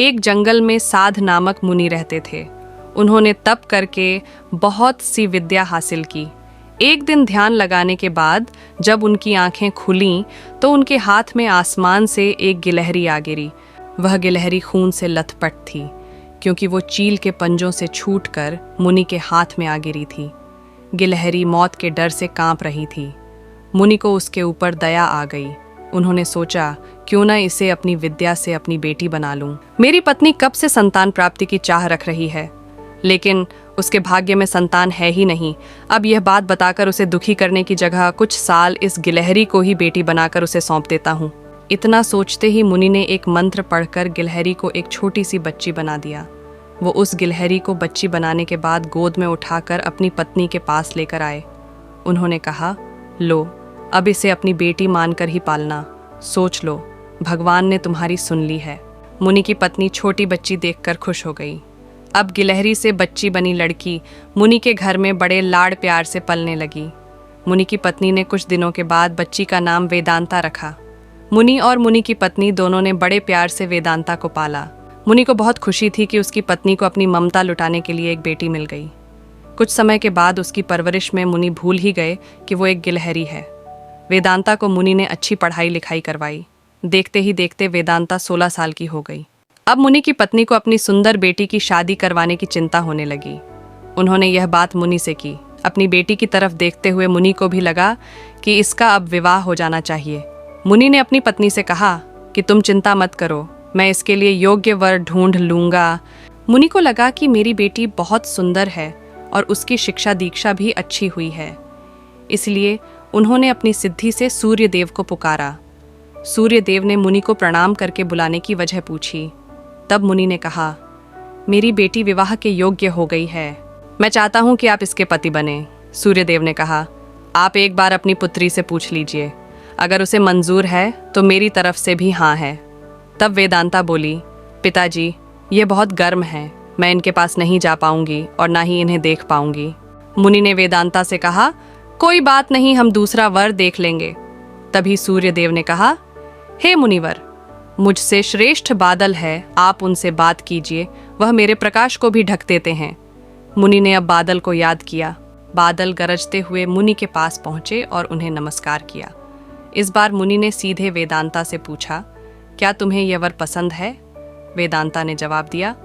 एक जंगल में साध नामक मुनि रहते थे। उन्होंने तप करके बहुत सी विद्या हासिल की। एक दिन ध्यान लगाने के बाद जब उनकी आंखें खुलीं तो उनके हाथ में आसमान से एक गिलहरी आ गिरी। वह गिलहरी खून से लथपथ थी, क्योंकि वो चील के पंजों से छूटकर मुनि के हाथ में आ गिरी थी। गिलहरी मौत के डर से कांप रही थी। मुनि को उसके ऊपर दया आ गई। उन्होंने सोचा, क्यों न इसे अपनी विद्या से अपनी बेटी बना लूं। मेरी पत्नी कब से संतान प्राप्ति की चाह रख रही है, लेकिन उसके भाग्य में संतान है ही नहीं। अब यह बात बताकर उसे दुखी करने की जगह कुछ साल इस गिलहरी को ही बेटी बनाकर उसे सौंप देता हूँ। इतना सोचते ही मुनि ने एक मंत्र पढ़कर गिलहरी को एक छोटी सी बच्ची बना दिया। वो उस गिलहरी को बच्ची बनाने के बाद गोद में उठाकर अपनी पत्नी के पास लेकर आए। उन्होंने कहा, लो, अब इसे अपनी बेटी मानकर ही पालना। सोच लो, भगवान ने तुम्हारी सुन ली है। मुनि की पत्नी छोटी बच्ची देखकर खुश हो गई। अब गिलहरी से बच्ची बनी लड़की मुनि के घर में बड़े लाड़ प्यार से पलने लगी। मुनि की पत्नी ने कुछ दिनों के बाद बच्ची का नाम वेदांता रखा। मुनि और मुनि की पत्नी दोनों ने बड़े प्यार से वेदांता को पाला। मुनि को बहुत खुशी थी कि उसकी पत्नी को अपनी ममता लुटाने के लिए एक बेटी मिल गई। कुछ समय के बाद उसकी परवरिश में मुनि भूल ही गए कि वो एक गिलहरी है। वेदांता को मुनि ने अच्छी पढ़ाई लिखाई करवाई। देखते ही देखते वेदांता 16 साल की हो गई। अब मुनि की पत्नी को अपनी सुंदर बेटी की शादी करवाने की चिंता होने लगी। उन्होंने यह बात मुनि से की। अपनी बेटी की तरफ देखते हुए मुनि को भी लगा कि इसका अब विवाह हो जाना चाहिए। मुनि ने अपनी पत्नी से कहा कि तुम चिंता मत करो, मैं इसके लिए योग्य वर ढूंढ लूंगा। मुनि को लगा कि मेरी बेटी बहुत सुंदर है और उसकी शिक्षा दीक्षा भी अच्छी हुई है। इसलिए उन्होंने अपनी सिद्धि से सूर्य देव को पुकारा। सूर्य देव ने मुनि को प्रणाम करके बुलाने की वजह पूछी। तब मुनि ने कहा, मेरी बेटी विवाह के योग्य हो गई है। मैं चाहता हूं कि आप इसके पति बने। सूर्य देव ने कहा, आप एक बार अपनी पुत्री से पूछ लीजिए, अगर उसे मंजूर है तो मेरी तरफ से भी हाँ है। तब वेदांता बोली, पिताजी, ये बहुत गर्म है, मैं इनके पास नहीं जा पाऊंगी और ना ही इन्हें देख पाऊंगी। मुनि ने वेदांता से कहा, कोई बात नहीं, हम दूसरा वर देख लेंगे। तभी सूर्य देव ने कहा, हे मुनिवर, मुझसे श्रेष्ठ बादल है, आप उनसे बात कीजिए, वह मेरे प्रकाश को भी ढक देते हैं। मुनि ने अब बादल को याद किया। बादल गरजते हुए मुनि के पास पहुंचे और उन्हें नमस्कार किया। इस बार मुनि ने सीधे वेदांता से पूछा, क्या तुम्हें यह वर पसंद है? वेदांता ने जवाब दिया,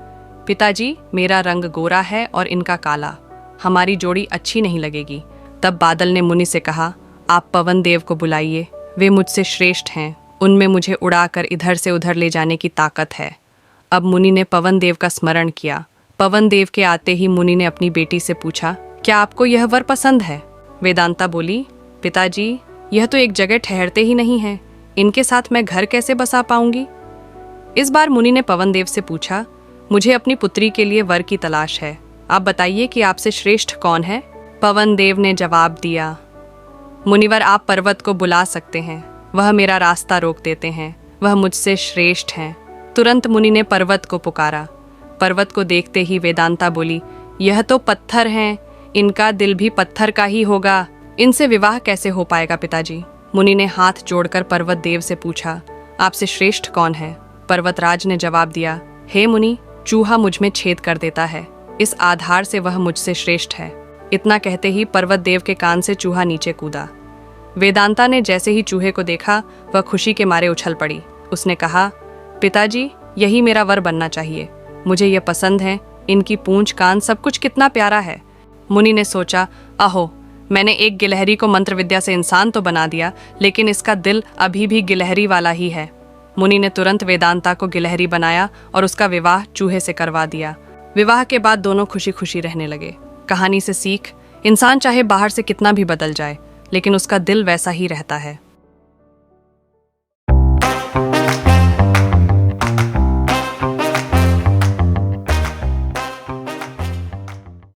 पिताजी, मेरा रंग गोरा है और इनका काला, हमारी जोड़ी अच्छी नहीं लगेगी। तब बादल ने मुनि से कहा, आप पवन देव को बुलाइए, वे मुझसे श्रेष्ठ हैं, उनमें मुझे उड़ाकर इधर से उधर ले जाने की ताकत है। अब मुनि ने पवन देव का स्मरण किया। पवन देव के आते ही मुनि ने अपनी बेटी से पूछा, क्या आपको यह वर पसंद है? वेदांता बोली, पिताजी, यह तो एक जगह ठहरते ही नहीं है, इनके साथ मैं घर कैसे बसा पाऊंगी? इस बार मुनि ने पवन देव से पूछा, मुझे अपनी पुत्री के लिए वर की तलाश है, आप बताइए कि आपसे श्रेष्ठ कौन है? पवन देव ने जवाब दिया, मुनिवर, आप पर्वत को बुला सकते हैं, वह मेरा रास्ता रोक देते हैं, वह मुझसे श्रेष्ठ हैं। तुरंत मुनि ने पर्वत को पुकारा। पर्वत को देखते ही वेदांता बोली, यह तो पत्थर हैं, इनका दिल भी पत्थर का ही होगा, इनसे विवाह कैसे हो पाएगा पिताजी? मुनि ने हाथ जोड़कर पर्वत देव से पूछा, आपसे श्रेष्ठ कौन है? पर्वतराज ने जवाब दिया, हे मुनि, चूहा मुझ में छेद कर देता है, इस आधार से वह मुझसे श्रेष्ठ है। इतना कहते ही पर्वत देव के कान से चूहा नीचे कूदा। वेदांता ने जैसे ही चूहे को देखा, वह खुशी के मारे उछल पड़ी। उसने कहा, पिताजी, यही मेरा वर बनना चाहिए, मुझे यह पसंद है, इनकी पूंछ कान सब कुछ कितना प्यारा है। मुनि ने सोचा, अहो, मैंने एक गिलहरी को मंत्र विद्या से इंसान तो बना दिया, लेकिन इसका दिल अभी भी गिलहरी वाला ही है। मुनि ने तुरंत वेदांता को गिलहरी बनाया और उसका विवाह चूहे से करवा दिया। विवाह के बाद दोनों खुशी खुशी रहने लगे। कहानी से सीख, इंसान चाहे बाहर से कितना भी बदल जाए, लेकिन उसका दिल वैसा ही रहता है।